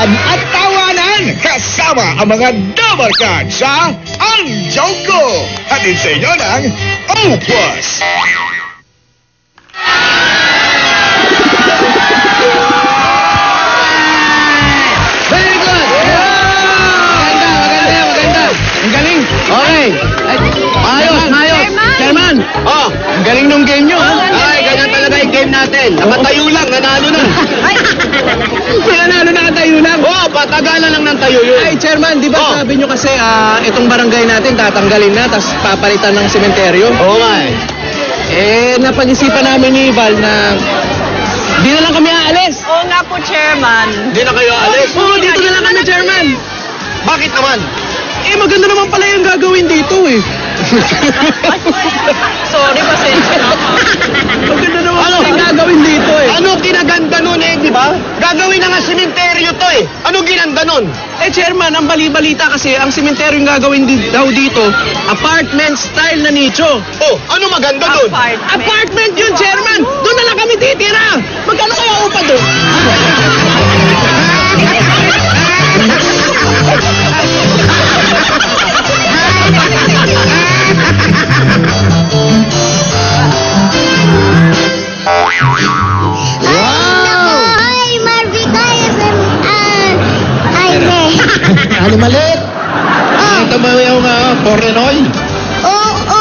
kwentuhan at tawanan kasama ang mga dabarkad sa Ang Joke Ko. Hatid sa inyo ng Opus. Very good! Maganda. Ang galing. Okay. Ayos. Chairman. Oh, Ang galing nung game nyo, ha? ay, ganyan talaga yung game natin. Nakatayo lang, nanalo na. Nanalo na tayo lang. Oh, patagalan lang ng tayo yun. Ay, Chairman, di ba Oh. sabi nyo kasi itong barangay natin tatanggalin na tapos papalitan ng sementeryo? Oo nga eh. Napag-isipan namin ni Val na di na lang kami aalis. Oo nga po, Chairman. Hindi na kayo alis. Oo, dito na lang kami, Chairman. Bakit naman? Maganda naman pala yung gagawin dito, eh. Sorry, pasensya na. Maganda naman pala yung gagawin dito, eh. Ano kinaganda nun eh, di ba? Gagawin na nga sementeryo to eh. Ano ginanda nun? Chairman, ang bali-balita kasi, ang sementeryo yung gagawin daw dito, apartment style na nicho. Oh, ano maganda dun? Apartment yun, Chairman! Doon na lang kami titira! Magkano kaya upa doon? Hi, Marvika Jaime. Ano maliit? Ito ba yung Porenoy? Oo.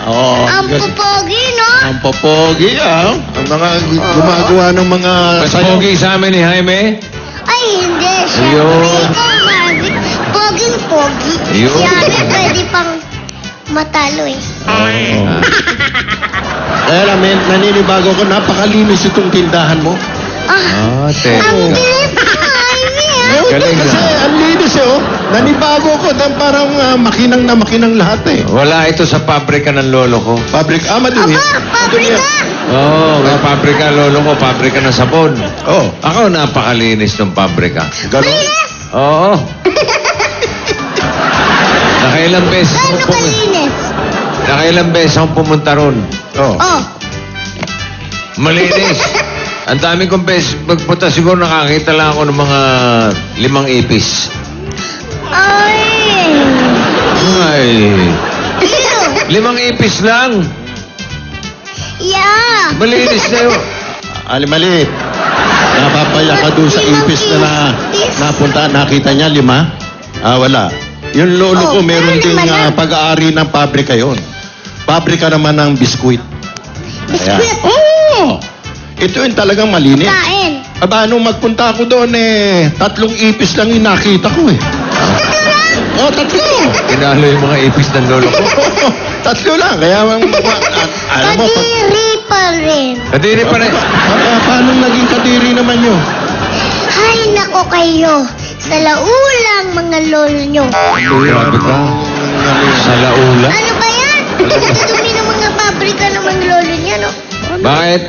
Oo. Ang pupogi, no? Ang popogi, Ang mga gumagawa ng mga... Mas pogi sa amin ni Jaime. Ay, hindi. Siyempre, Ayun. ikaw, Marvik. Poging-pogi. Ayun. Si Jaime pwede pang matalo, eh. Kaya lang, naninibago ko, napakalinis itong tindahan mo. Ang dilim pa, Jaime, ah. Galing Kasi na. ang linis nanibago ko, parang makinang na makinang lahat eh. Wala ito sa pabrika ng lolo ko. Madumi. Aba, pabrika. Oo, may pabrika lolo ko, pabrika ng sabon. Oh, Ako napakalinis ng pabrika. gano'n. Linis. Oo. Nakailang beses Gano'n akong kalinis? nakailang beses akong pumunta ron. Oh. Oh. Malinis. Ang dami kong beses magpunta, siguro nakakita lang ako ng mga 5 ipis. Ay. Ay, Ew. 5 ipis lang. Yeah. Malinis na yun. Maliit. Napapaya ka doon sa ipis na napunta, nakita niya 5? Wala. Yung lolo ko, meron pero ding naman pag-aari ng pabrika yon. Pabrika naman ng biskwit. Biskwit. Oo! Ito yung talagang malinis. Kain. Aba, nung magpunta ako doon, 3 ipis lang yung nakita ko eh. Oh, 3. Tinalo yung mga ipis ng lolo ko. 3 lang. Kaya, alam mo, Kadiri pa rin. Kadiri pa rin. paano naging kadiri naman yun? Hay nako kayo. Sa laulang mga lolo nyo. Grabe ka. Sa laula. Ano ba yan? Dumi ng mga pabrika ng mga lolo nyo, no? Bakit?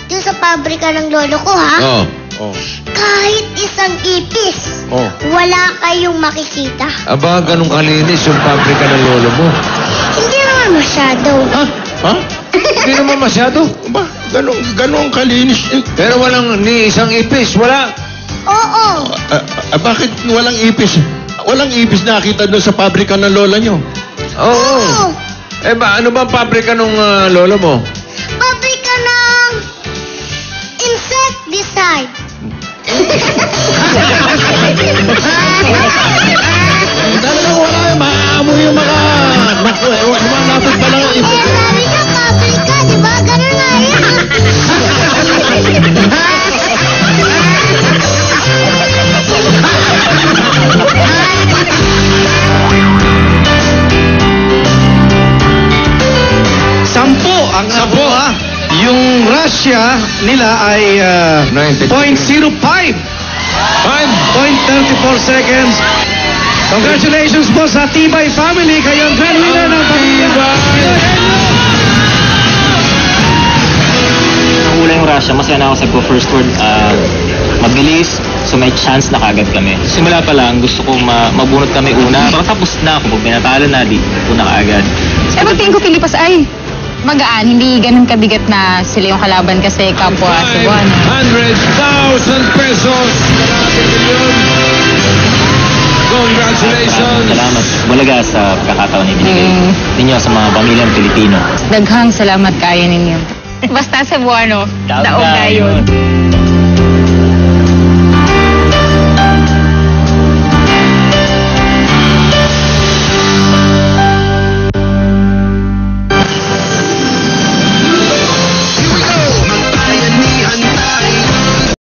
Yung sa pabrika ng lolo ko, ha? Oh. Oh. Kahit isang ipis, Oh. wala kayong makikita. Aba, ganun kalinis yung pabrika ng lolo mo. Hindi naman masyado. Ha? Hindi naman masyado. Ba, ganun kalinis. Pero walang ni isang ipis. Wala. Oo. Bakit walang ipis? Walang ipis nakita doon sa pabrika ng lola nyo. Oo. Eh ba, ano ba ang pabrika ng lolo mo? Pabrika ng insecticide. Talagang wala yung maaamoy yung mga... Naku, lumalapit pa lang ang ipis. Kaya sabi niya pabrika, di ba? Ganun nga yan. Sampo ang abo, ha? Yung Russia nila ay 0.05. 0.34 seconds. Congratulations po sa Tibay family. Kayo ang grand winner ng pamilya. Nung una yung Russia, masaya na ako sa first word. Mabilis, so may chance na kagad kami. Simula pa lang, gusto ko mabunot kami una. Baka tapos na ako, pag binatalo na, di una kaagad. Tingin ko Pilipas ay magaan, hindi ganun kabigat na sila yung kalaban kasi kapwa Cebuano. 100,000 pesos. Kalating milyon. Congratulations! Salamat. Bulaga sa pagkakataon na ibinigay ninyo sa mga pamilyang Pilipino. Daghang salamat kayo ninyo. Basta Cebuano, Daog daog kayo. kayo.